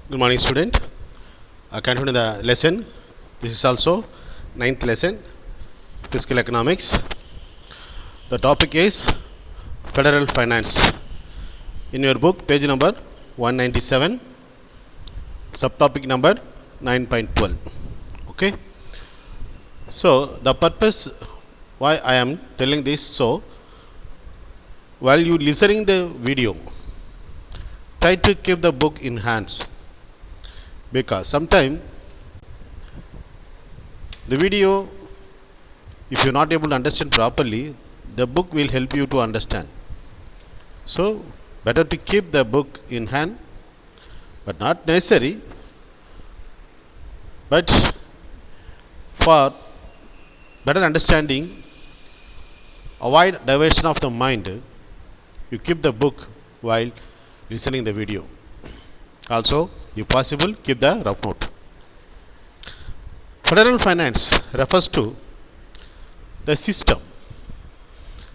Good morning, student. Continue the lesson. This is also 9th lesson, Fiscal Economics. The topic is Federal Finance. In your book, page number 197, subtopic number 9.12. Okay. So the purpose why I am telling this, so while you listening the video, try to keep the book in hands, because sometimes the video, if you are not able to understand properly, the book will help you to understand. So better to keep the book in hand, but not necessary, but for better understanding, avoid diversion of the mind, you keep the book while listening the video. Also, if possible, keep the rough note. Federal finance refers to the system.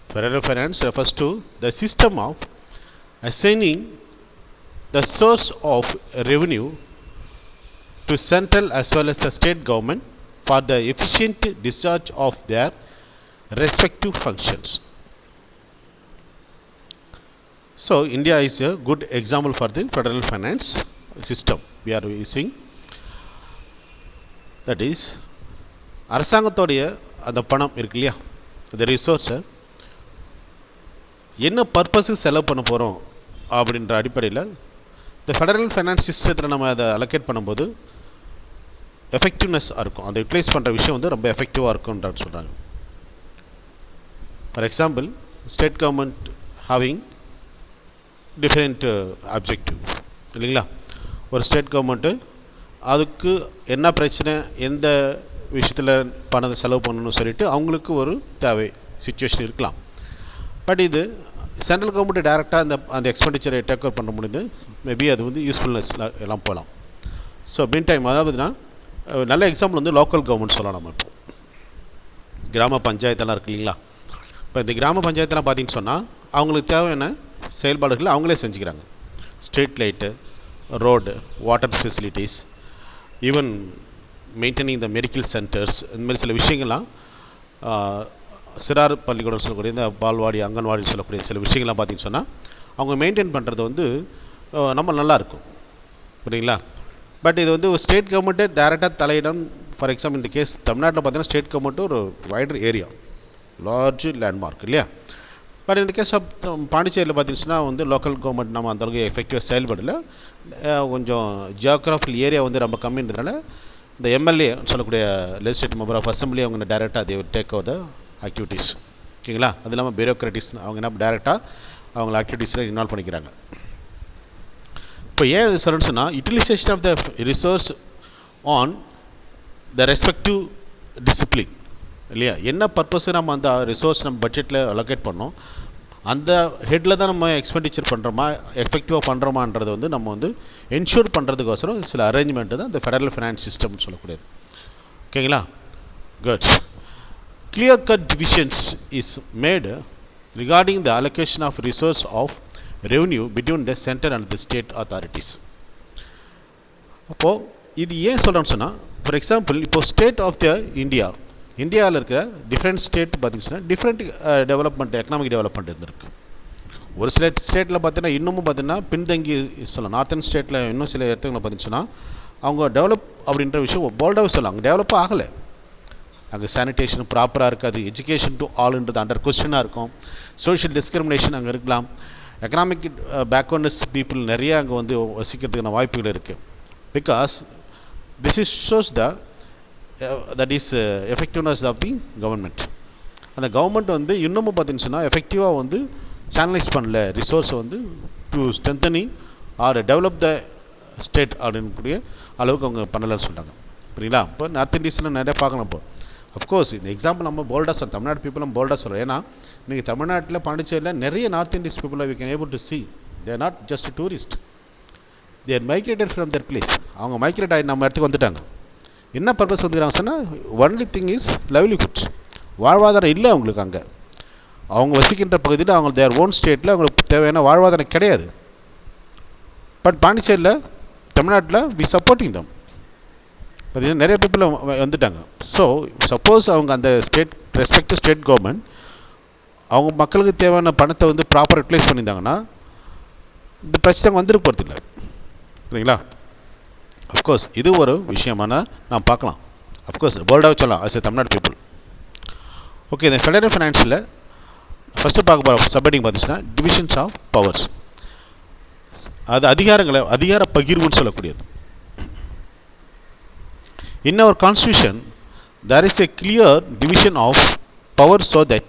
Federal finance refers to the system of assigning the source of revenue to central as well as the state government for the efficient discharge of their respective functions. So India is a good example for the federal finance system we are using. That is, அரசாங்கத்தோடைய அந்த பணம் இருக்கு இல்லையா, அந்த ரிசோர்ஸை என்ன பர்பஸுக்கு செலவு பண்ண போகிறோம் அப்படின்ற அடிப்படையில் இந்த ஃபெடரல் ஃபைனான்ஸ் சிஸ்டத்தில் நம்ம அதை அலோகேட் பண்ணும்போது எஃபெக்டிவ்னஸ்ஸாக இருக்கும். அதை யூட்டிலைஸ் பண்ணுற விஷயம் வந்து ரொம்ப எஃபெக்டிவாக இருக்கும்ன்றான்னு சொல்கிறாங்க. For example, state government having different objective இல்லைங்களா. ஒரு ஸ்டேட் கவர்மெண்ட்டு அதுக்கு என்ன பிரச்சனை, எந்த விஷயத்தில் பணத்தை செலவு பண்ணணும்னு சொல்லிட்டு அவங்களுக்கு ஒரு தேவை சுச்சுவேஷன் இருக்கலாம். பட் இது சென்ட்ரல் கவர்மெண்ட்டு டைரெக்டாக அந்த எக்ஸ்பெண்டிச்சரை டேக் ஓவர் பண்ண முடியுது. மேபி அது வந்து யூஸ்ஃபுல்னஸ் எல்லாம் போகலாம். ஸோ மீன் டைம், அதாவதுனா நல்ல எக்ஸாம்பிள் வந்து லோக்கல் கவர்மெண்ட் சொல்லலாம். நம்ம இப்போ கிராம பஞ்சாயத்தெல்லாம் இருக்குது இல்லைங்களா. இப்போ இந்த கிராம பஞ்சாயத்தெல்லாம் பார்த்திங்கன்னு சொன்னால் அவங்களுக்கு தேவையான செயல்பாடுகளை அவங்களே செஞ்சுக்கிறாங்க. Street light, road, water facilities, even maintaining the medical centres, இந்த மாதிரி சில விஷயங்கள்லாம் சிறார் பள்ளிக்கூடம் சொல்லக்கூடிய இந்த பால்வாடி, அங்கன்வாடின்னு சொல்லக்கூடிய சில விஷயங்கள்லாம் பார்த்திங்கன்னு சொன்னால் அவங்க மெயின்டைன் பண்ணுறது வந்து நம்ம நல்லாயிருக்கும், புரியுங்களா. பட் இது வந்து ஒரு ஸ்டேட் கவர்மெண்ட்டே டேரெக்டாக தலையிடம். ஃபார் எக்ஸாம்பிள், இந்த கேஸ் தமிழ்நாட்டில் பார்த்தீங்கன்னா ஸ்டேட் கவர்மெண்ட்டு ஒரு வைடர் ஏரியா, லார்ஜ் லேண்ட்மார்க் இல்லையா. பட் இந்த கேஸ் ஆஃப் பாண்டிச்சேரியில் பார்த்திங்கன்னா வந்து லோக்கல் கவர்மெண்ட் நம்ம அந்தளவுக்கு எஃபெக்டிவாக செயல்படலை. கொஞ்சம் ஜியோகிராஃபிக்கல் ஏரியா வந்து ரொம்ப கம்மின்றதுனால இந்த எம்எல்ஏ சொல்லக்கூடிய லெஜிஸ்லேட்டிவ் மெம்பர் ஆஃப் அசம்பிளி அவங்க டேரெக்டாக they take over the activities, ஓகேங்களா. அது இல்லாமல் பியூரோக்ராட்டிஸ் அவங்க என்ன டேரெக்டாக அவங்கள ஆக்டிவிட்டீஸில் இன்வால்வ் பண்ணிக்கிறாங்க. இப்போ ஏன் இது சொல்லணும்னு சொன்னால், utilization of the resource on the respective discipline இல்லையா. என்ன பர்பஸு நம்ம அந்த ரிசோர்ஸ் நம்ம பட்ஜெட்டில் அலோகேட் பண்ணோம், அந்த ஹெட்டில் தான் நம்ம எக்ஸ்பெண்டிச்சர் பண்ணுறோமா, எஃபெக்டிவாக பண்ணுறோமான்றது வந்து நம்ம வந்து என்ஷூர் பண்ணுறதுக்கோசரம் சில அரேஞ்ச்மெண்ட்டு தான் இந்த ஃபெடரல் ஃபைனான்ஸ் சிஸ்டம்னு சொல்லக்கூடியது, ஓகேங்களா. Good. Clear cut divisions is made regarding the allocation of resource of revenue between the centre and the state authorities. அப்போது இது ஏன் சொல்கிறோன்னு சொன்னால், ஃபார் எக்ஸாம்பிள், இப்போது ஸ்டேட் ஆஃப் த இந்தியாவில் இருக்கிற டிஃப்ரெண்ட் ஸ்டேட் பார்த்திங்கன்னா டிஃப்ரெண்ட் டெவலப்மெண்ட், எக்கனாமிக் டெவலப்மெண்ட் இருந்திருக்கு. ஒரு சில ஸ்டேட்டில் பார்த்தீங்கன்னா இன்னமும் பார்த்தீங்கன்னா பின்தங்கி சொல்லலாம். நார்த்தன் ஸ்டேட்டில் இன்னும் சில இடத்துல பார்த்திங்கன்னா அவங்க டெவலப் அப்படின்ற விஷயம் போல்டாகவே சொல்லலாம். அங்கே டெவலப் ஆகலை. அங்கே சானிடேஷன் ப்ராப்பராக இருக்காது, எஜுகேஷன் டு ஆல்ன்றது அண்டர் கொஸ்டினாக இருக்கும், சோஷியல் டிஸ்கிரிமினேஷன் அங்கே இருக்கலாம், எக்கனாமிக் பேக்வர்ட்னஸ் பீப்புள் நிறைய அங்கே வந்து வசிக்கிறதுக்கான வாய்ப்புகள் இருக்குது. Because this is shows the that is effectiveness of the government. அந்த கவர்மெண்ட் வந்து இன்னமும் பார்த்திங்கன்னு சொன்னால் எஃபெக்டிவாக வந்து சேனலைஸ் பண்ணல ரிசோர்ஸை வந்து to strengthening or develop the state அப்படின்னுக்கூடிய அளவுக்கு அவங்க பண்ணலைன்னு சொல்கிறாங்க, புரியுங்களா. இப்போ நார்த் இந்தியஸில் நிறைய பார்க்கலாம். இப்போ அஃப்கோர்ஸ் இந்த எக்ஸாம்பிள் நம்ம போல்டாக சொல்கிறோம், தமிழ்நாடு பீப்புளும் போல்டாக சொல்கிறோம். ஏன்னா இன்றைக்கி தமிழ்நாட்டில் பாண்டிச்சேரியில் நிறைய நார்த் இந்தியஸ் பீப்புளை we can able to see. They are not just tourist, they are migrated from their place. அவங்க மைக்ரேட் ஆகி நம்ம இடத்துக்கு வந்துட்டாங்க. என்ன பர்பஸ் வந்துக்கிறாங்க சொன்னால், ஒன்லி திங் இஸ் லைவ்லிஹுட்ஸ், வாழ்வாதாரம் இல்லை அவங்களுக்கு. அங்கே அவங்க வசிக்கின்ற பகுதியில் அவங்க தேர் ஓன் ஸ்டேட்டில் அவங்களுக்கு தேவையான வாழ்வாதாரம் கிடையாது. பட் பாண்டிச்சேரியில் தமிழ்நாட்டில் வி சப்போர்ட்டிங் தம். அது நிறைய பீப்புள் வந்துட்டாங்க. ஸோ சப்போஸ் அவங்க அந்த ஸ்டேட் ரெஸ்பெக்டிவ் ஸ்டேட் கவர்மெண்ட் அவங்க மக்களுக்கு தேவையான பணத்தை வந்து ப்ராப்பர் யூட்டிலைஸ் பண்ணியிருந்தாங்கன்னா இந்த பிரச்சனை வந்துட்டு போகிறதில்ல. சரிங்களா? அஃப்கோர்ஸ் இது ஒரு விஷயமான நாம் பார்க்கலாம். அஃப்கோர்ஸ் வேர்ல்டாக சொல்லலாம் as a Tamil Nadu people. Okay, இந்த ஃபெடரல் ஃபைனான்ஸில் ஃபஸ்ட்டு பார்க்க போகிற சப்ஹெட்டிங் பார்த்துச்சுன்னா டிவிஷன்ஸ் ஆஃப் பவர்ஸ். அது அதிகார பகிர்வுன்னு சொல்லக்கூடியது. In our constitution, there is a clear division of power so that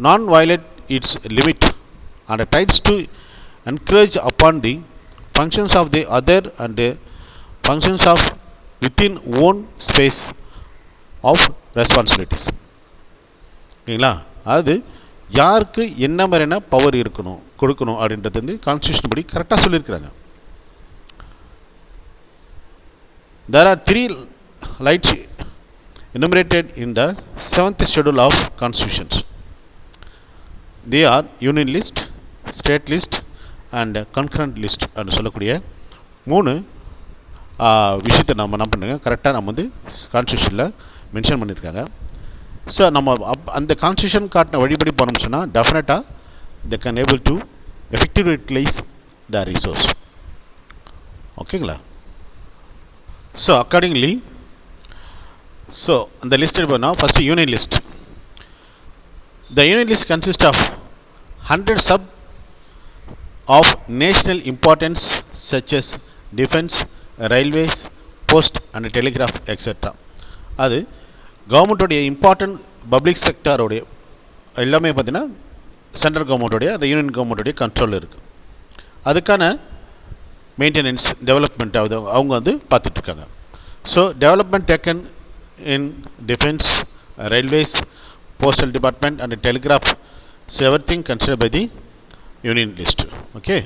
none violate its limit and tries to encourage upon the functions of the other and the functions of within own space of responsibilities. ஓகேங்களா? அது யாருக்கு என்ன மாதிரியான power இருக்கணும் கொடுக்கணும் அப்படின்றது வந்து constitution படி கரெக்டாக சொல்லியிருக்கிறாங்க. There are 3 rights enumerated in the 7th schedule of constitutions. They are union list, state list and concurrent list அப்படின்னு சொல்லக்கூடிய 3 விஷயத்தை நம்ம என்ன பண்ணுங்க கரெக்டாக நம்ம வந்து கான்ஸ்டியூஷனில் மென்ஷன் பண்ணியிருக்காங்க. ஸோ நம்ம அந்த கான்ஸ்டியூஷன் காட்டின வழிபடி போனோம்னு சொன்னால் டெஃபினட்டாக they can able to effectively utilize the resource. ஓகேங்களா? ஸோ அக்கார்டிங்லி அந்த லிஸ்ட் பண்ணால் first union list. The union list consist of 100 sub of national importance such as defense, railways, post and telegraph etc. அது கவர்மெண்ட்டோடைய important public செக்டரோடைய எல்லாமே பார்த்தீங்கன்னா central கவர்மெண்ட்டோடைய அந்த union கவர்மெண்ட்டோடைய கண்ட்ரோலில் இருக்குது. அதுக்கான மெயின்டெனன்ஸ் டெவலப்மெண்ட் அவங்க வந்து பார்த்துட்ருக்காங்க. So development taken in defence, railways, postal department and telegraph, so everything consider by the union list. Okay,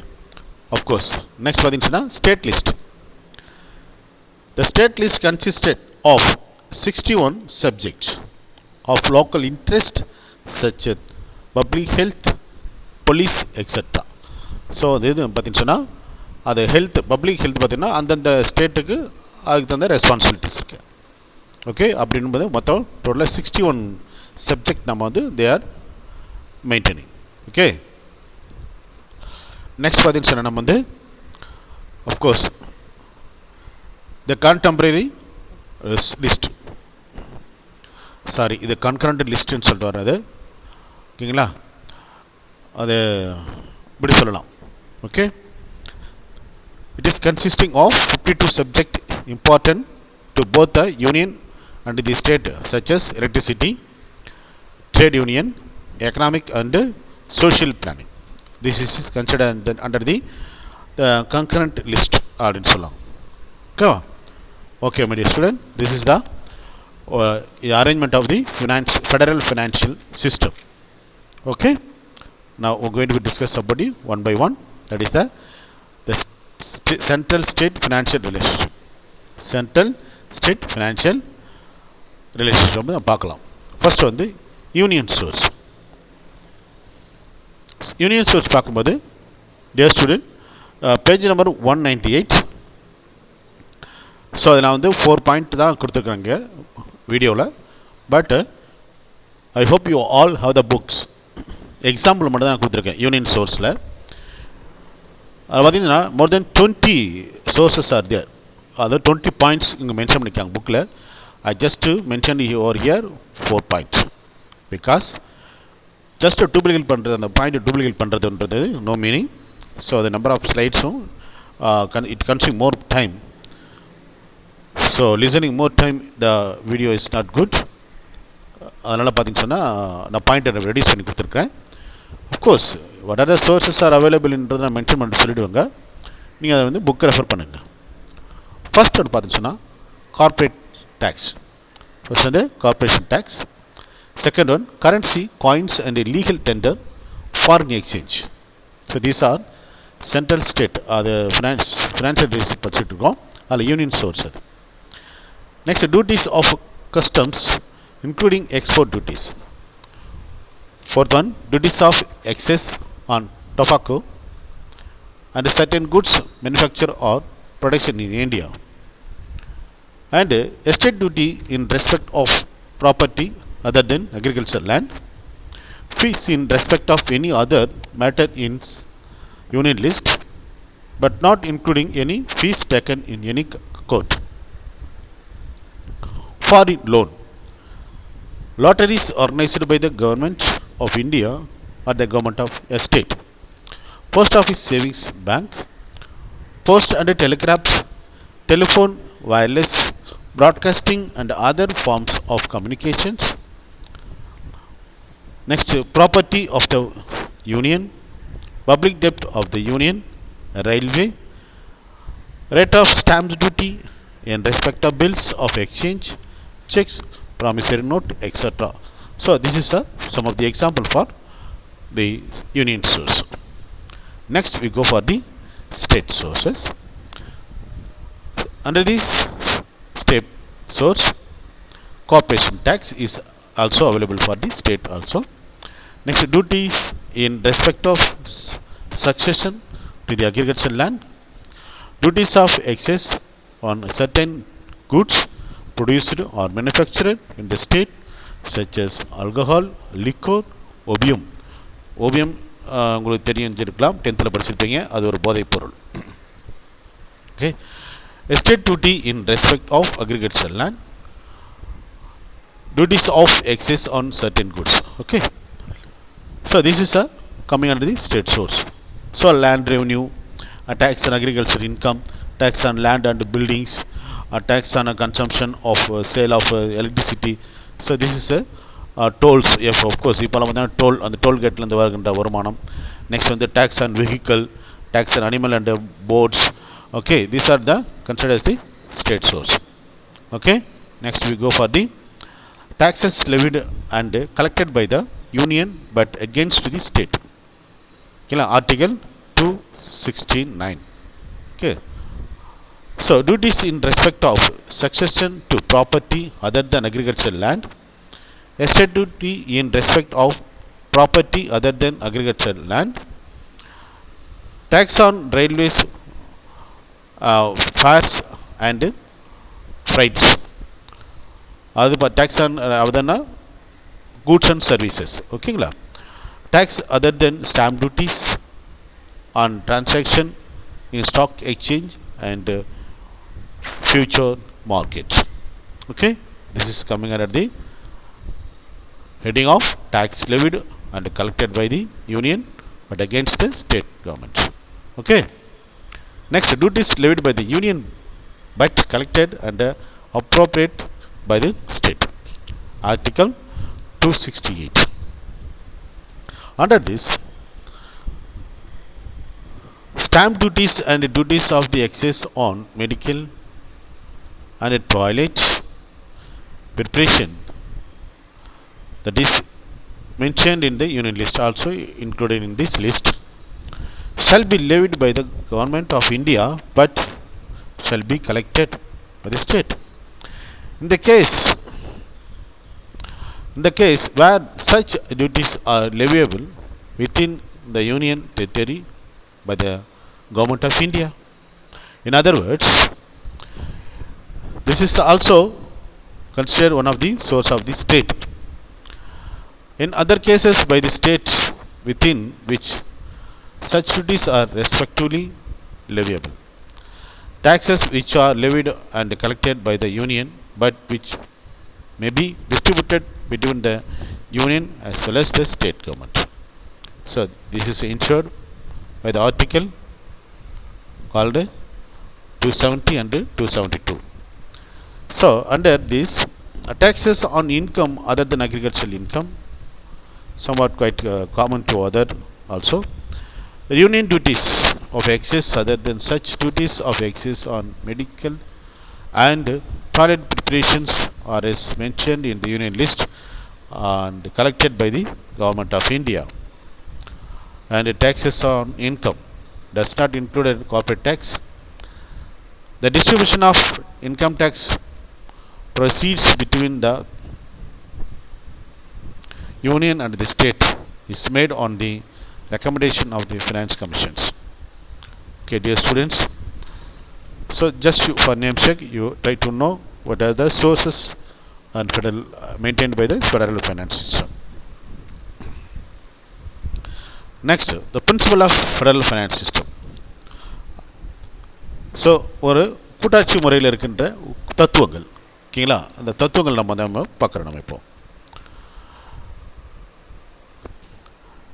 of course. Next பார்த்தீங்கன்னா state list. The state list consisted of 61 subjects of local interest such as public health, police etc. So இது பார்த்தீங்கன்னா அது health, public health பார்த்திங்கன்னா அந்தந்த ஸ்டேட்டுக்கு அதுக்கு தகுந்த responsibilities இருக்குது. ஓகே, அப்படின்பது மொத்தம் டோட்டலாக 61 சப்ஜெக்ட் நம்ம வந்து they are maintaining. Okay, next பார்த்தீங்கன்னா நம்ம வந்து of course the contemporary list, sorry இது கன்கரண்ட் லிஸ்ட்டுன்னு சொல்லிட்டு வர்றது. ஓகேங்களா? அது இப்படி சொல்லலாம். Okay, it is consisting of 52 subject important to both the union and the state such as electricity, trade union, economic and social planning. This is considered under the concurrent list அப்படின்னு சொல்லலாம். Okay, my dear student, this is the arrangement of the federal financial system. Okay, now we're going to discuss about it one by one. That is the central state financial relationship. Central state financial relationship பார்க்கலாம். First வந்து union source. Union source பார்க்கும்போது dear student page number 198. So அதை நான் வந்து 4 point தான் கொடுத்துருக்குறேங்க வீடியோவில். But I hope you all have the books. Example மட்டும் தான் நான் கொடுத்துருக்கேன் யூனியன் சோர்ஸில். அது பார்த்திங்கன்னா மோர் தென் 20 சோர்ஸஸ் ஆர் தேர். அதாவது 20 பாயிண்ட்ஸ் இங்கே மென்ஷன் பண்ணியிருக்காங்க புக்கில். I just mention over here 4 points because just duplicate பண்ணுறது, அந்த பாயிண்ட் டூப்ளிகேட் பண்ணுறதுன்றது நோ மீனிங். ஸோ அது நம்பர் ஆஃப் ஸ்லைட்ஸும் it consume more time. So listening more time the video is not good. அதனால் பார்த்திங்க சொன்னால் நான் பாயிண்ட்டை ரெடியூஸ் பண்ணி கொடுத்துருக்கேன். Of course what are the sources are அவைலபிள்ன்றதை நான் மென்ஷன் பண்ணிட்டு சொல்லிவிடுவேங்க. நீங்கள் அதை வந்து புக்கை ரெஃபர் பண்ணுங்கள். ஃபர்ஸ்ட் ஒன்று பார்த்திங்க சொன்னால் கார்ப்பரேட் டேக்ஸ். ஃபர்ஸ்ட் வந்து corporation tax. Second one currency, coins and legal tender, foreign exchange. So these are central state, அது ஃபினான்ஷியல் ரிலேஷன் படிச்சுட்டு இருக்கோம். அதில் யூனியன் சோர்ஸ் அது. Next duties of customs including export duties. Fourth one, duties of excess on tobacco and certain goods manufactured or production in India. And estate duty in respect of property other than agricultural land, fees in respect of any other matter in union list, but not including any fees taken in any court. Foreign loan, lotteries organized by the government of India or the government of a state, post office savings bank, post and telegraph, telephone, wireless, broadcasting and other forms of communications. Next, property of the union, public debt of the union, railway, rate of stamp duty in respect of bills of exchange, checks, promissory note, etc. So this is some of the example for the union source. Next we go for the state sources. Under this state source, corporation tax is also available for the state also. Next, duties in respect of succession to the agricultural land, duties of excess on certain goods produced or manufactured in the state such as alcohol, liquor, opium. Opium உங்களுக்கு தெரிஞ்சிருக்கலாம், 10th படிச்சிருப்பீங்க, அது ஒரு போதைப் பொருள். Okay, estate duty in respect of agricultural land, duties of excess on certain goods. Okay, so this is coming under the state source. So land revenue, a tax on agricultural income, tax on land and buildings, a tax on a consumption of sale of electricity. So this is tolls. Yes, of course, இப்போ toll on the toll gate இருந்து வருகின்ற வருமானம். Next வந்து tax on vehicle, tax on animal and boats. Okay, these are the considered as the state source. Okay, next we go for the taxes levied and collected by the union but against the state. Okay, Article 269. Okay, so duties in respect of succession to property other than agricultural land, estate duty in respect of property other than agricultural land, tax on railways, fares and freights. அது tax on அதனா goods and services. ஓகேங்களா, tax other than stamp duties on transaction in stock exchange and future markets. Okay, this is coming under the heading of tax levied and collected by the union but against the state government. Okay, next, duties levied by the union but collected and appropriate by the state. Article 268. Under this, stamp duties and duties of the excess on medical and toilet preparation, that is mentioned in the union list, also included in this list, shall be levied by the government of India but shall be collected by the state. In the case where such duties are leviable within the union territory by the government of India. In other words, this is also considered one of the source of the state. In other cases by the states within which such duties are respectively leviable, taxes which are levied and collected by the union but which may be distributed between the union as well as the state government. So this is ensured by the article called 270 and 272. So under this, taxes on income other than agricultural income, somewhat quite common to other also. The union duties of excess other than such duties of excess on medical and toilet preparations are as mentioned in the union list and collected by the government of India. And taxes on income does not include a corporate tax. The distribution of income tax proceeds between the union and the state is made on the recommendation of the finance commissions. Okay, dear students, So just for name check, you try to know what are the sources and federal maintained by the federal finance system. Next, the principle of federal finance system. So ஒரு கூட்டாட்சி முறையில் இருக்கின்ற தத்துவங்கள், ஓகேங்களா, அந்த தத்துவங்கள் நம்ம பார்க்குறோம். நம்ம இப்போ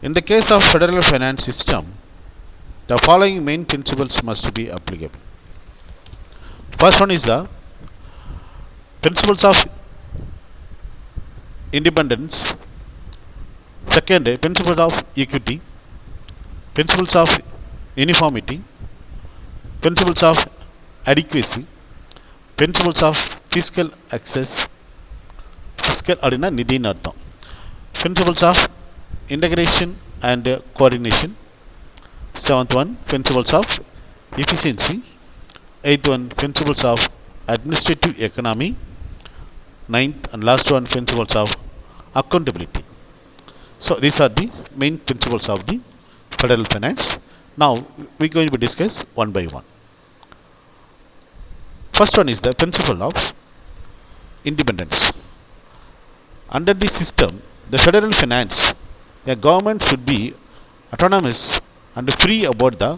in the case of federal finance system, the following main principles must be applicable. First one is the principles of independence. Second, principles of equity, principles of uniformity, principles of adequacy, principles of fiscal access, fiscal அப்படின்னா நிதின்னு அர்த்தம், principles of integration and coordination, seventh one principles of efficiency, eighth one principles of administrative economy, ninth and last one principles of accountability. So these are the main principles of the federal finance. Now we are going to discuss one by one. First one is the principle of independence. Under this system, the federal finance, a government should be autonomous and free about the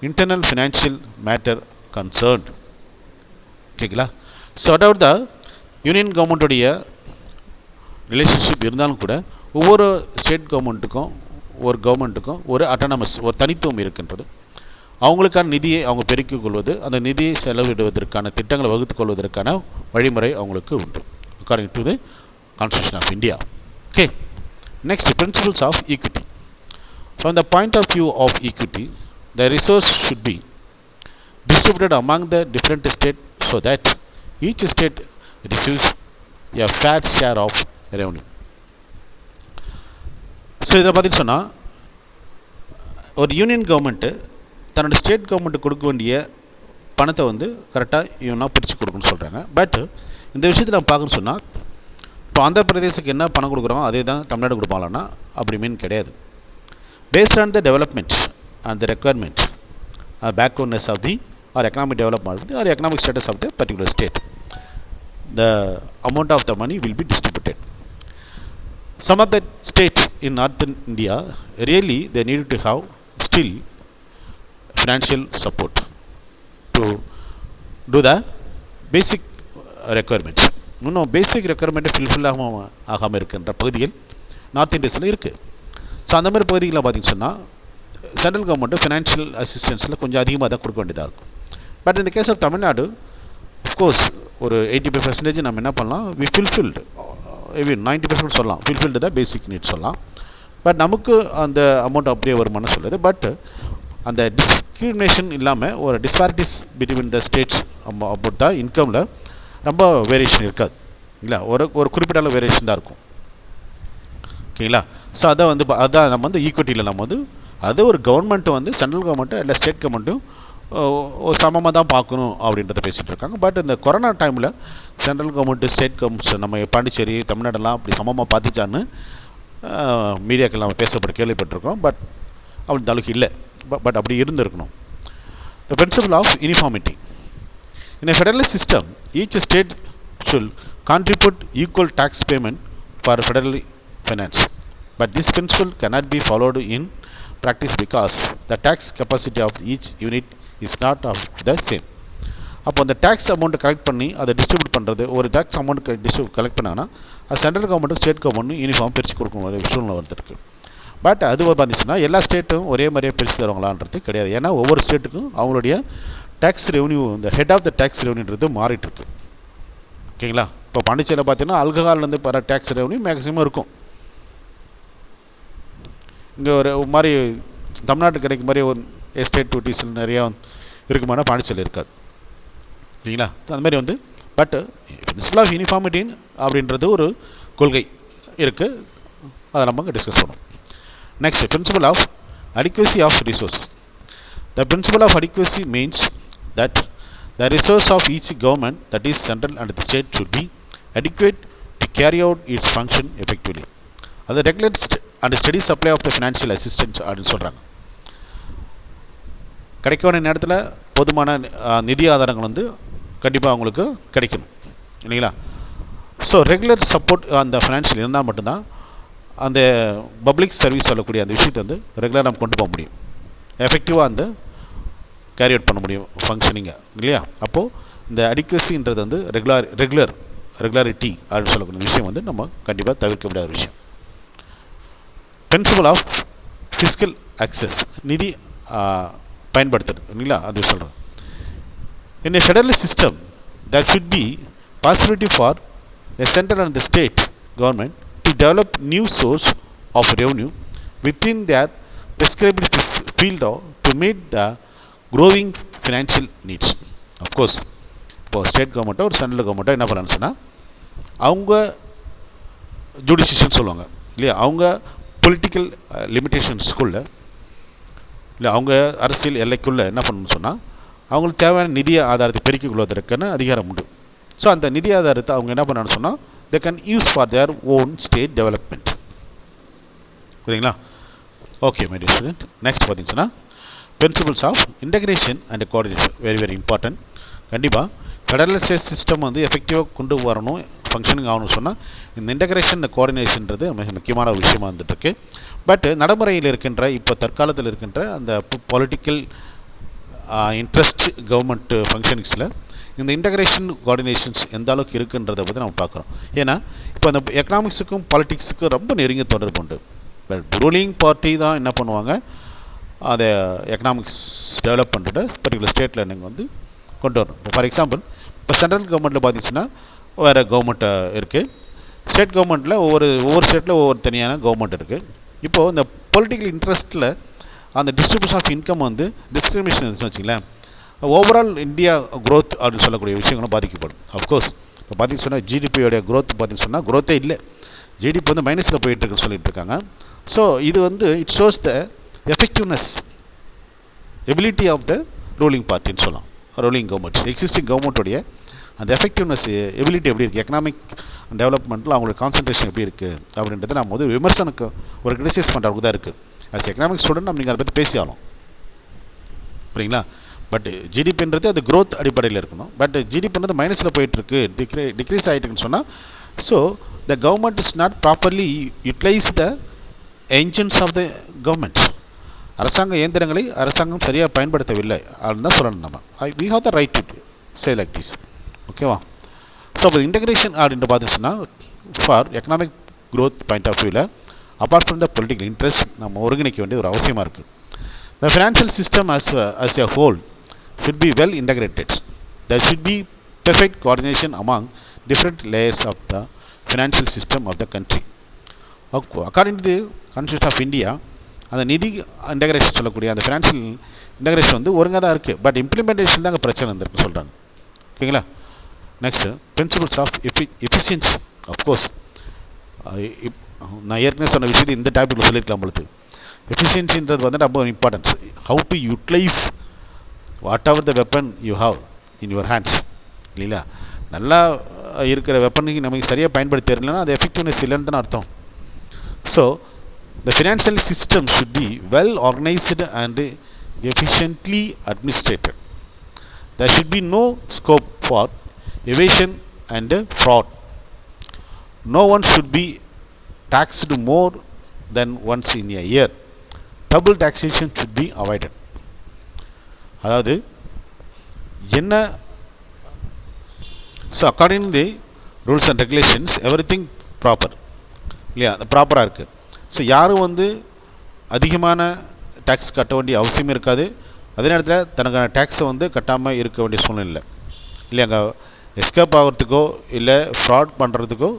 internal financial matter concerned. ஓகேங்களா? So அதாவது the union கவர்மெண்ட்டுடைய relationship இருந்தாலும் கூட ஒவ்வொரு state கவர்மெண்ட்டுக்கும் ஒரு autonomous, ஒரு தனித்துவம் இருக்கின்றது. அவங்களுக்கான நிதியை அவங்க பெருக்கிக் கொள்வது, அந்த நிதியை செலவிடுவதற்கான திட்டங்களை வகுத்துக் கொள்வதற்கான வழிமுறை அவங்களுக்கு உண்டு, according to the constitution of India. Okay. Next, principles of equity. From the point of view of equity, the resource should be distributed among the different states so that each state receives a fair share of revenue. So இதை பார்த்தின்னு சொன்னால், ஒரு union government தன்னோட state government கொடுக்க வேண்டிய பணத்தை வந்து கரெக்டாக இவனா பிரித்து கொடுக்கணும்னு சொல்கிறாங்க. பட் இந்த விஷயத்தில் நம்ம பார்க்கணும்னு சொன்னால், இப்போ ஆந்திர பிரதேசுக்கு என்ன பணம் கொடுக்குறோம் அதே தான் தமிழ்நாடு கொடுப்பாங்களான்னா அப்படி மீன் கிடையாது. Based on the development and the requirement backwardness of the or economic development or economic status of the particular state, the amount of the money will be distributed. Some of the states in northern India really they need to have still financial support to do the basic requirements. இன்னும் பேசிக் ரெக்குயர்மெண்ட்டை fulfil ஆகாமல் இருக்கின்ற பகுதிகள் north இந்தியஸில் இருக்குது. So அந்த மாதிரி பகுதிகளில் பார்த்திங்கன்னு சொன்னால் சென்ட்ரல் கவர்மெண்ட்டு ஃபினான்ஷியல் அசிஸ்டன்ஸில் கொஞ்சம் அதிகமாக தான் கொடுக்க வேண்டியதாக இருக்கும். பட் இந்த கேஸ் ஆஃப் தமிழ்நாடு அஃப்கோர்ஸ் ஒரு 85% நம்ம என்ன பண்ணலாம், வி ஃபில்ஃபில்டு, even 90% சொல்லலாம், ஃபில்ஃபில்டு தான் பேசிக் நீட் சொல்லலாம். பட் நமக்கு அந்த அமௌண்ட் அப்படியே வருமானு சொல்லுது. பட் அந்த டிஸ்கிரிமினேஷன் இல்லாமல் ஒரு disparities between the states about the இன்கமில் ரொம்ப வேரியேஷன் இருக்காது இல்லைங்களா, ஒரு குறிப்பிட்ட அளவு வேரியேஷன் தான் இருக்கும். ஓகேங்களா? ஸோ அதை வந்து அதான் நம்ம வந்து ஈக்குவிட்டியில் நம்ம வந்து அது ஒரு கவர்மெண்ட்டு வந்து சென்ட்ரல் கவர்மெண்ட்டு இல்லை ஸ்டேட் கவர்மெண்ட்டும் ஒரு சமமாக தான் பார்க்கணும் அப்படின்றத பேசிகிட்டு இருக்காங்க. பட் இந்த கொரோனா டைமில் சென்ட்ரல் கவர்மெண்ட்டு ஸ்டேட் கவர்மெண்ட்ஸ் நம்ம பாண்டிச்சேரி தமிழ்நாடெல்லாம் அப்படி சமமாக பார்த்துச்சான்னு மீடியாக்கள் நம்ம கேள்விப்பட்டிருக்கோம். பட் அப்படி அளவுக்கு இல்லை. பட் அப்படி இருந்திருக்கணும். The principle of uniformity. In a federalist system, each state should contribute equal tax payment for federal finance. But this principle cannot be followed in practice because the tax capacity of each unit is not of the same. அப்போ அந்த tax அமௌண்ட்டை collect பண்ணி அதை distribute பண்ணுறது, ஒரு tax amount collect பண்ணாங்கன்னா அது central கவர்மெண்ட்டுக்கு ஸ்டேட் கவர்மெண்ட்டும் யூனிஃபார்ம் பிரித்து கொடுக்கணும் சூழ்நிலை வந்துருக்கு. பட் அது பார்த்துச்சுன்னா எல்லா ஸ்டேட்டும் ஒரே மாதிரியே பிரித்து தருவாங்களான்றது கிடையாது. ஏன்னா ஒவ்வொரு ஸ்டேட்டுக்கும் அவங்களுடைய டேக்ஸ் ரெவன்யூ, இந்த ஹெட் ஆஃப் த டேக்ஸ் ரெவன்யூன்றது மாறிட்டுருக்கு. ஓகேங்களா? இப்போ பாண்டிச்சேரியில் பார்த்தீங்கன்னா ஆல்கஹால்லேருந்து வர டேக்ஸ் ரெவன்யூ மேக்ஸிமம் இருக்கும். இங்கே ஒரு மாதிரி தமிழ்நாட்டுக்கு கிடைக்கும் மாதிரி ஒரு எஸ்டேட் டியூட்டிஸ் நிறையா இருக்குமானா பாண்டிச்சேரியில் இருக்காது. ஓகேங்களா? அந்த மாதிரி வந்து பட் பிரின்சிபல் ஆஃப் யூனிஃபார்மிட்டின் அப்படின்றது ஒரு கொள்கை இருக்குது, அதை நம்ம டிஸ்கஸ் பண்ணுவோம். Next, principle of adequacy of resources. The principle of adequacy means that the resource of each government, that is central and the state, should be adequate to carry out its function effectively. அது regulate and study supply of the financial assistance அப்படின்னு சொல்கிறாங்க. கிடைக்க வேண்டிய நேரத்தில் போதுமான நிதி ஆதாரங்கள் வந்து கண்டிப்பாக அவங்களுக்கு கிடைக்கணும் இல்லைங்களா. ஸோ ரெகுலர் சப்போர்ட் அந்த ஃபினான்ஷியல் இருந்தால் மட்டும்தான் அந்த பப்ளிக் சர்வீஸ் சொல்லக்கூடிய அந்த விஷயத்தை வந்து ரெகுலராக நம்ம கொண்டு போக முடியும், எஃபெக்டிவாக அந்த கேரி அவுட் பண்ண முடியும் ஃபங்க்ஷனிங்காக இல்லையா. அப்போது இந்த அடிக்வசின்றது வந்து ரெகுலாரிட்டி அப்படின்னு சொல்லக்கூடிய விஷயம் வந்து நம்ம கண்டிப்பாக தவிர்க்க முடியாத விஷயம். பிரின்சிபல் ஆஃப் ஃபிஸ்கல் ஆக்சஸ், நிதி பயன்படுத்துறது இல்லைங்களா, அது சொல்கிறேன். In a federal system there should be possibility for the central and the state government to develop new source of revenue within their prescribed field to meet the growing financial needs. Of course, இப்போ state கவர்மெண்ட்டோ ஒரு central கவர்மெண்ட்டோ என்ன பண்ணலான்னு சொன்னால் அவங்க judicial சொல்லுவாங்க இல்லையா, அவங்க political லிமிட்டேஷன்ஸ்குள்ளே இல்லை அவங்க அரசியல் எல்லைக்குள்ளே என்ன பண்ணணும்னு சொன்னால் அவங்களுக்கு தேவையான நிதி ஆதாரத்தை பெருக்கிக் கொள்வதற்கான அதிகாரம் உண்டு. ஸோ அந்த நிதி ஆதாரத்தை அவங்க என்ன பண்ணணும்னு சொன்னால் they can use for their own state development. புரியுதுங்களா? Okay my dear student, next பார்த்தீங்கன்னா principles of integration and coordination, very very important. கண்டிப்பாக ஃபெடரலைசேஷன் சிஸ்டம் வந்து எஃபெக்டிவாக கொண்டு வரணும், ஃபங்க்ஷனிங் ஆகணும்னு சொன்னால் இந்த இன்டகிரேஷன் அண்ட் கோஆர்டினேஷன்றது மிக முக்கியமான ஒரு விஷயமாக வந்துட்டுருக்கு. பட் நடைமுறையில் இருக்கின்ற இப்போ தற்காலத்தில் இருக்கின்ற அந்த பொலிட்டிக்கல் இன்ட்ரெஸ்ட் கவர்மெண்ட் ஃபங்க்ஷனிங்ஸில் இந்த இன்டகிரேஷன் கோஆர்டினேஷன்ஸ் எந்த அளவுக்கு இருக்குன்றதை பற்றி நம்ம பார்க்குறோம். ஏன்னா இப்போ அந்த எக்கனாமிக்ஸுக்கும் பாலிட்டிக்ஸுக்கும் ரொம்ப நெருங்கிய தொடர்பு உண்டு. பட் ரூலிங் பார்ட்டி தான் என்ன பண்ணுவாங்க, அதை எக்கனாமிக்ஸ் டெவலப் பண்ணுற பர்டிகுலர் ஸ்டேட்டில் நீங்கள் வந்து கொண்டு வரணும். இப்போ ஃபார் எக்ஸாம்பிள் இப்போ சென்ட்ரல் கவர்மெண்ட்டில் பார்த்தீங்கன்னா வேறு கவர்மெண்ட் இருக்குது, ஸ்டேட் கவர்மெண்ட்டில் ஒவ்வொரு ஸ்டேட்டில் ஒவ்வொரு தனியான கவர்மெண்ட் இருக்குது. இப்போது இந்த பொலிட்டிக்கல் இன்ட்ரெஸ்ட்டில் அந்த டிஸ்ட்ரிபியூஷன் ஆஃப் இன்கம் வந்து டிஸ்கிரிமினேஷன் இருந்துச்சுன்னு வச்சுங்களேன், ஓவரால் இந்தியா க்ரோத் அப்படின்னு சொல்லக்கூடிய விஷயங்களும் பாதிக்கப்படும். அஃப்கோர்ஸ் இப்போ பார்த்திங்க சொன்னால் ஜிடிபியோடைய க்ரோத் பார்த்திங்க சொன்னால் க்ரோத்தே இல்லை, ஜிடிபி வந்து மைனஸில் போயிட்டுருக்குன்னு சொல்லிட்டு இருக்காங்க. ஸோ இது வந்து it shows the effectiveness ability of the ruling பார்ட்டின்னு சொல்லலாம், ரூலிங் கவர்மெண்ட் எக்ஸிஸ்டிங் கவர்மெண்ட்டுடைய அந்த எஃபெக்டிவ்னஸ் எபிலிட்டி எப்படி இருக்குது, எக்கனாமிக் டெவலப்மெண்ட்டில் அவங்களோட கான்சன்ட்ரேஷன் எப்படி இருக்குது அப்படின்றத நம்ம வந்து விமர்சனுக்கு ஒரு கிரிட்டிசைஸ் பண்ணுறவங்க தான் இருக்குது. ஆஸ் எக்கனாமிக் ஸ்டூடெண்ட் நம்ம நீங்கள் அதை பற்றி பேசி ஆகலாம், புரியுங்களா. பட் ஜிடிபின்றது அது க்ரோத் அடிப்படையில் இருக்கணும். பட் ஜிடிபின்றது மைனஸில் போயிட்டுருக்கு, டிக்ரீஸ் ஆகிட்டுருக்குன்னு சொன்னால், so the government is not properly utilise the engines of the government. அரசாங்க இயந்திரங்களை அரசாங்கம் சரியாக பயன்படுத்தவில்லை அப்படின்னு தான் சொல்லணும். நம்ம we have the right to say like this, ஓகேவா. ஸோ இப்போ இன்டகிரேஷன் அப்படின்ட்டு பார்த்துச்சுன்னா for economic growth point of வியூவில் apart from the political interest நம்ம ஒருங்கிணைக்க வேண்டிய ஒரு அவசியமாக இருக்குது. The financial system as a whole should be well integrated. There should be perfect coordination among different layers of the financial system of the country. According to the Constitution of India, அந்த நிதி integration சொல்லக்கூடிய அந்த financial integration வந்து ஒருங்காக தான் இருக்குது, but implementation தான் அங்கே பிரச்சனை இருந்திருக்கு சொல்கிறாங்க, ஓகேங்களா. Next principles of efficiency. Of course நான் ஏற்கனவே சொன்ன விஷயத்தை இந்த டாப்பிக்கில் சொல்லியிருக்கலாம் பொழுது, எஃபிஷியன்சின்றது வந்து ரொம்ப importance. How to utilize whatever the weapon you have in your hands இல்லைங்களா. நல்லா இருக்கிற வெப்பனுக்கு நமக்கு சரியாக பயன்படுத்தி தெரியலன்னா அது எஃபெக்டிவ்னஸ் இல்லைன்னு தான் அர்த்தம். So the financial system should be well organised and efficiently administrated. There should be no scope for evasion and fraud. No one should be taxed more than once in a year. Double taxation should be avoided. அதாவது என்ன, so according the rules and regulations everything proper இல்லையா, அது ப்ராப்பராக இருக்குது. So யாரும் வந்து அதிகமான tax கட்ட வேண்டிய அவசியமும் இருக்காது, அதே நேரத்தில் தனக்கான டேக்ஸை வந்து கட்டாமல் இருக்க வேண்டிய சூழ்நிலை இல்லை. அங்கே எஸ்கேப் ஆகிறதுக்கோ இல்லை ஃப்ராட் பண்ணுறதுக்கோ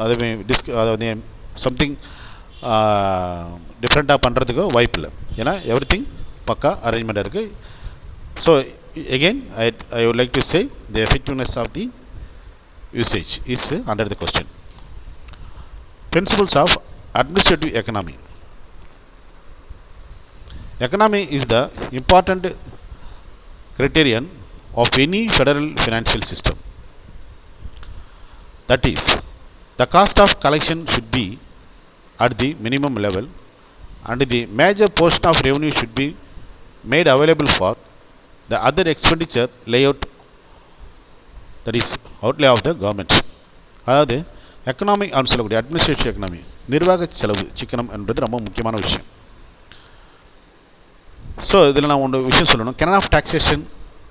அதுவே அதாவது சம்திங் டிஃப்ரெண்ட்டாக பண்ணுறதுக்கோ வாய்ப்பு இல்லை. ஏன்னா எவ்ரிதிங் பக்கா அரேஞ்ச்மெண்ட் இருக்குது. So again I would like to say the effectiveness of the usage is under the question. Principles of administrative economy. Economy is the important criterion of any federal financial system. That is, the cost of collection should be at the minimum level and the major portion of revenue should be made available for the other expenditure layout, that is outlay of the government. அதாவது economy அப்படின்னு சொல்லக்கூடிய administrative economy, நிர்வாக செலவு சிக்கனம் என்பது ரொம்ப முக்கியமான விஷயம். ஸோ இதில் நான் ஒன்று விஷயம் சொல்லணும். கெனன் ஆஃப் டாக்ஸேஷன்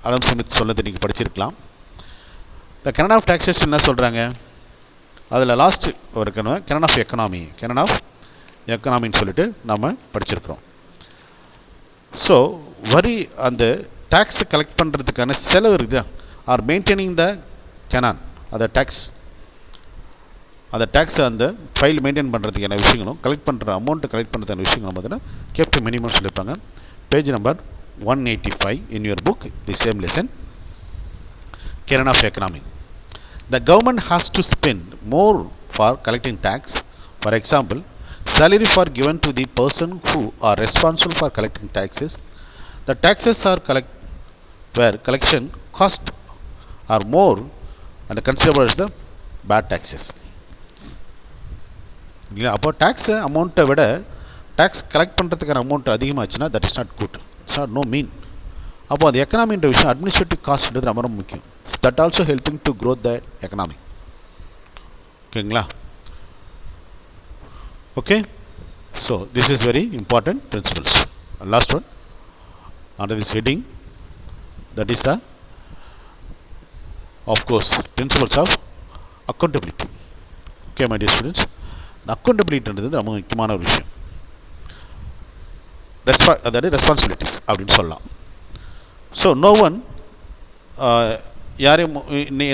அடம் ஸ்மித் சொன்னது நீங்கள் படிச்சிருக்கலாம். இந்த கெனன் ஆஃப் டாக்ஸேஷன் என்ன சொல்கிறாங்க, அதில் லாஸ்ட் இருக்கணும் கெனன் ஆஃப் எக்கனாமின்னு சொல்லிட்டு நம்ம படிச்சிருக்கிறோம். ஸோ வரி அந்த டேக்ஸ் கலெக்ட் பண்ணுறதுக்கான செலவு இருக்குது, ஆர் மெயின்டைனிங் த கெனான், அந்த டேக்ஸை அந்த ஃபைல் மெயின்டைன் பண்ணுறதுக்கான விஷயங்களும் கலெக்ட் பண்ணுற அமௌண்ட்டு கலெக்ட் பண்ணுறதுக்கான விஷயங்களும் பார்த்தீங்கன்னா கேப்ட் மினிமம் சொல்லியிருப்பாங்க. Page number 185 in your book, the same lesson, Canon of Economy. The government has to spend more for collecting tax. For example, salary for given to the person who are responsible for collecting taxes. The taxes are where collection cost are more and considered as the bad taxes. அப்போ tax அமௌண்ட்டை விட tax collect பண்ணுறதுக்கான amount அதிகமாச்சுன்னா that is not good, it's not no mean. அப்போ அந்த எக்கனாமின்ற விஷயம் administrative காஸ்ட்ன்றது ரொம்ப ரொம்ப முக்கியம். That also helping to growth the economy. ஓகேங்களா? Okay, so this is very important principles. Last one under this heading, that is the of course principles of accountability. Okay my dear students, the accountability என்றது ரொம்ப முக்கியமான ஒரு விஷயம். அதாவது responsibilities அப்படின்னு சொல்லலாம். So no one யாரையும்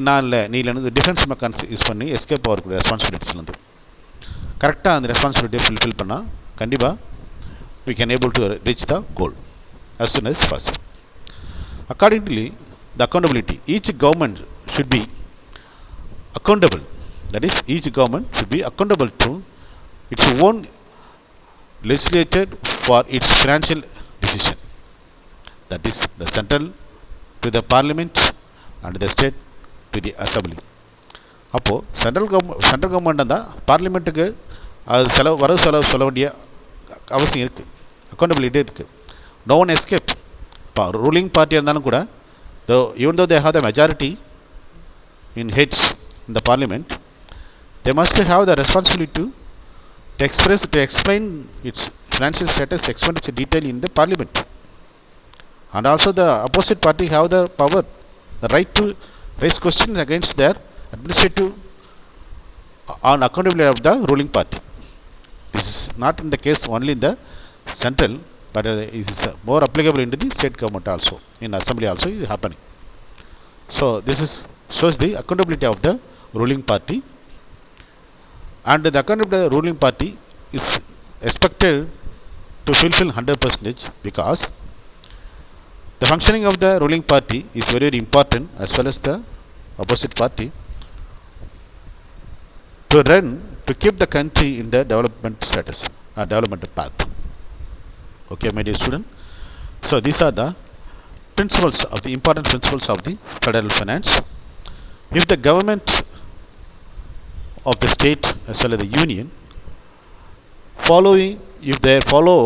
நான் இல்லை நீ இல்லைன்னு டிஃபென்ஸ் மெக்கானிக்ஸ் யூஸ் பண்ணி எஸ்கேப் ஆகக்கூடிய ரெஸ்பான்சிபிலிட்டிஸ்லேருந்து கரெக்டாக அந்த ரெஸ்பான்சிபிலிட்டியை ஃபுல்ஃபில் பண்ணால் கண்டிப்பாக we can able to reach the goal as soon as possible. Accordingly, the accountability, each government should be accountable. That is, each government should be accountable to its own legislature for its financial decision. That is, the central to the parliament and the state to the assembly. அப்போ central government தான் பார்லிமெண்ட்டுக்கு அது வரவு செலவு சொல்ல வேண்டிய அவசியம் இருக்குது, accountability இருக்குது. No one escape. இப்போ ரூலிங் பார்ட்டியாக இருந்தாலும் கூட even though they have the majority in heads in the parliament, they must have the responsibility to explain its financial status expenditure detail in the parliament. And also the opposite party have the power, the right to raise questions against their administrative on accountability of the ruling party. This is not in the case only in the central, but it is more applicable into the state government also, in assembly also is happening. So this is shows the accountability of the ruling party, and the accountability of the ruling party is expected to fulfill 100% because the functioning of the ruling party is very, very important as well as the opposite party to keep the country in the development status, development path. Okay my dear student, so these are the principles of the important principles of the federal finance. If the government of the state as well as the union if they follow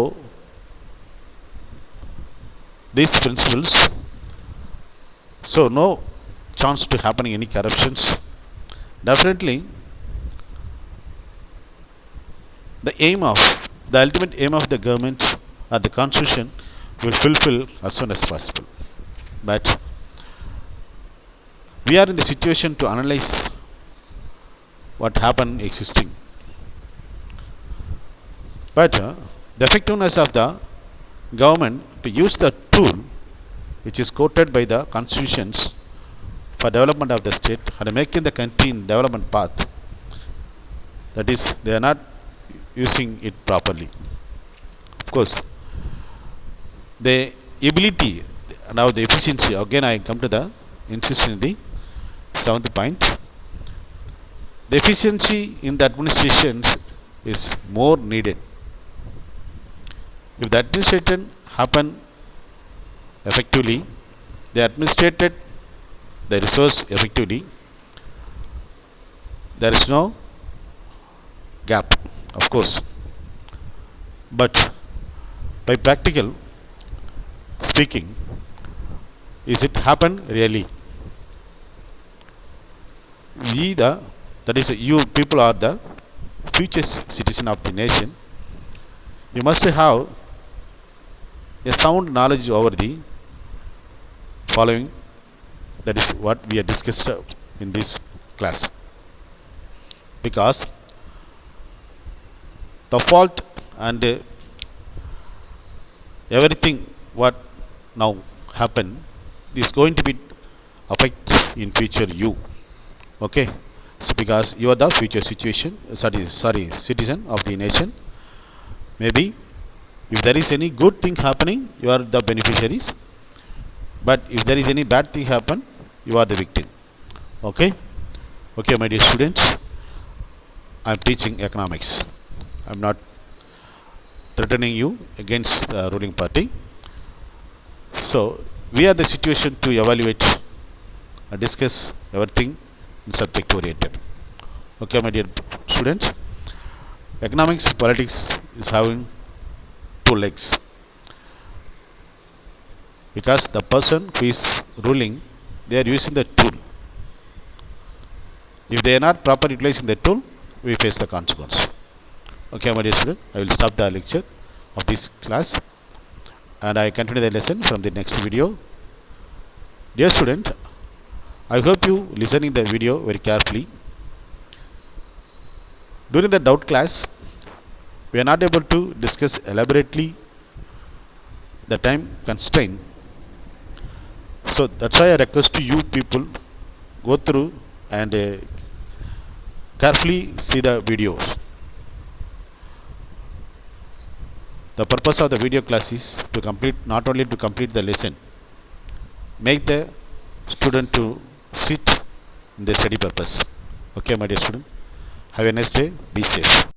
these principles, so no chance to happening any corruptions. Definitely the ultimate aim of the government or the constitution will fulfill as soon as possible. But we are in the situation to analyze what happened existing. But the effectiveness of the government to use the tool which is quoted by the constitutions for development of the state and making the country in development path, that is, they are not using it properly. Of course, the ability, now the efficiency, again I come to the insist in the 7th point. The efficiency in the administration is more needed. If the administration happen effectively, they administrated the resource effectively, there is no gap, of course. But by practical speaking, Is it happen really? We the that is you people are the future citizen of the nation. You must have a sound knowledge over the following. That is what we have discussed in this class. Because the fault and everything what now happen is going to be affect in future you. Okay, so because you are the future situation sorry citizen of the nation. Maybe if there is any good thing happening, you are the beneficiaries, but if there is any bad thing happen, you are the victim. Okay, okay, my dear students, I am teaching economics. I am not threatening you against the ruling party. So we are the situation to evaluate and discuss everything in subject oriented. Okay, my dear students, economics politics is having two legs, because the person who is ruling, they are using the tool. If they are not properly utilizing the tool, we face the consequence. Okay, my dear student, I will stop the lecture of this class and I continue the lesson from the next video. Dear student, I hope you listening the video very carefully. During the doubt class, we are not able to discuss elaborately the time constraint. So that's why I request to you people go through and carefully see the videos. The purpose of the video class is to complete, not only to complete the lesson, make the student to sit in the study purpose. Okay, my dear student, have a nice day, be safe.